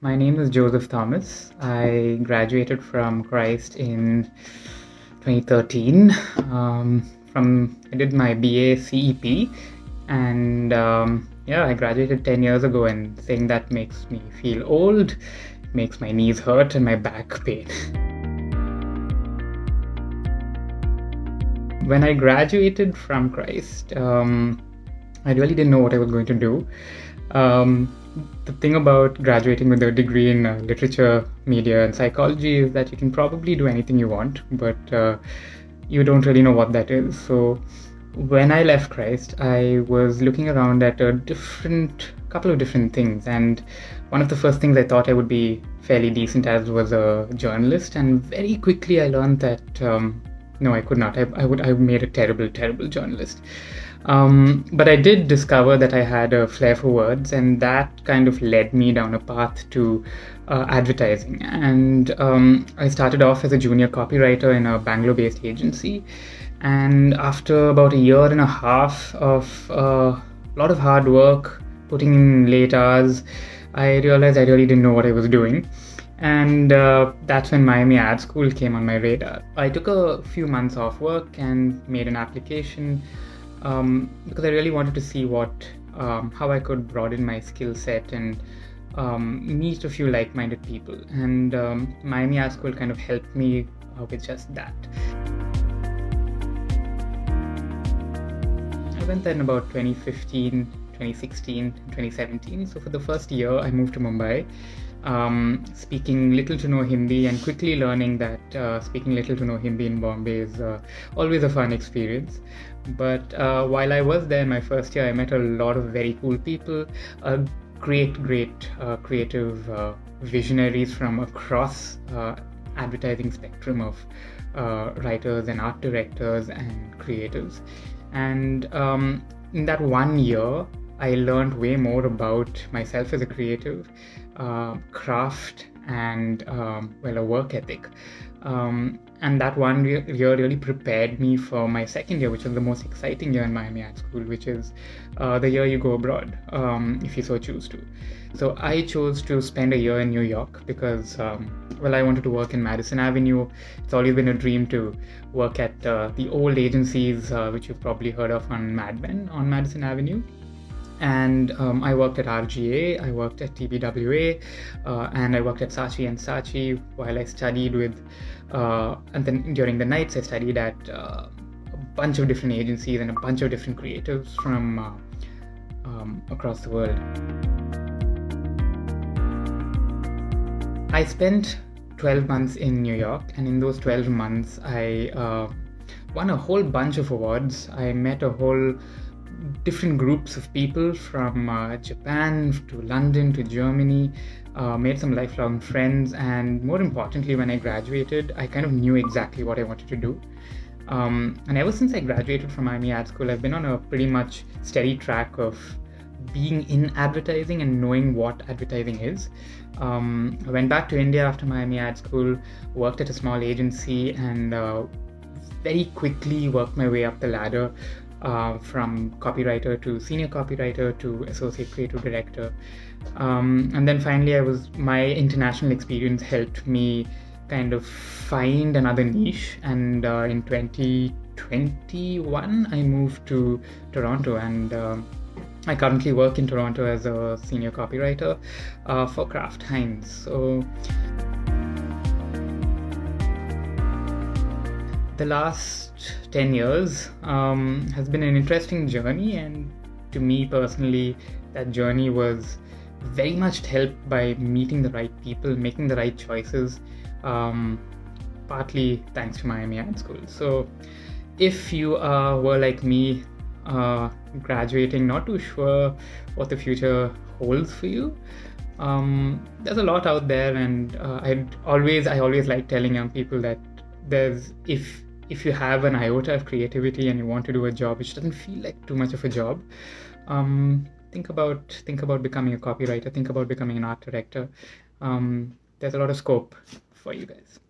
My name is Joseph Thomas. I graduated from Christ in 2013. I did my BA CEP, and I graduated 10 years ago. And saying that makes me feel old, makes my knees hurt and my back pain. When I graduated from Christ, I really didn't know what I was going to do. The thing about graduating with a degree in literature, media, and psychology is that you can probably do anything you want, but you don't really know what that is. So when I left Christ, I was looking around at a couple of different things, and one of the first things I thought I would be fairly decent as was a journalist, and very quickly I learned that no, I could not. I made a terrible journalist. But I did discover that I had a flair for words, and that kind of led me down a path to advertising. And I started off as a junior copywriter in a Bangalore-based agency. And after about a year and a half of a lot of hard work, putting in late hours, I realized I really didn't know what I was doing. And that's when Miami Ad School came on my radar. I took a few months off work and made an application because I really wanted to see how I could broaden my skill set and meet a few like-minded people. And Miami Ad School kind of helped me with just that. I went there in about 2015, 2016, 2017. So for the first year, I moved to Mumbai, speaking little to no Hindi, and quickly learning that speaking little to no Hindi in Bombay is always a fun experience. But while I was there in my first year, I met a lot of very cool people, great creative visionaries from across advertising spectrum of writers and art directors and creatives. And in that 1 year, I learned way more about myself as a creative, craft, and a work ethic. And that 1 year really prepared me for my second year, which was the most exciting year in Miami Ad School, which is the year you go abroad, if you so choose to. So I chose to spend a year in New York because, I wanted to work in Madison Avenue. It's always been a dream to work at the old agencies, which you've probably heard of on Mad Men on Madison Avenue. And I worked at RGA, I worked at TBWA, and I worked at Saatchi & Saatchi while I studied with, and then during the nights I studied at a bunch of different agencies and a bunch of different creatives from across the world. I spent 12 months in New York, and in those 12 months I won a whole bunch of awards. I met a whole different groups of people from Japan to London to Germany, made some lifelong friends, and more importantly, when I graduated, I kind of knew exactly what I wanted to do. And ever since I graduated from Miami Ad School, I've been on a pretty much steady track of being in advertising and knowing what advertising is. I went back to India after Miami Ad School, worked at a small agency, and very quickly worked my way up the ladder, from copywriter to senior copywriter to associate creative director. And then finally, my international experience helped me kind of find another niche. And in 2021, I moved to Toronto, and I currently work in Toronto as a senior copywriter for Kraft Heinz. So the last 10 years has been an interesting journey, and to me personally, that journey was very much helped by meeting the right people, making the right choices, partly thanks to Miami Ad School. So if you were like me, graduating, not too sure what the future holds for you, there's a lot out there, and I always like telling young people that if you have an iota of creativity and you want to do a job which doesn't feel like too much of a job, think about becoming a copywriter, think about becoming an art director. There's a lot of scope for you guys.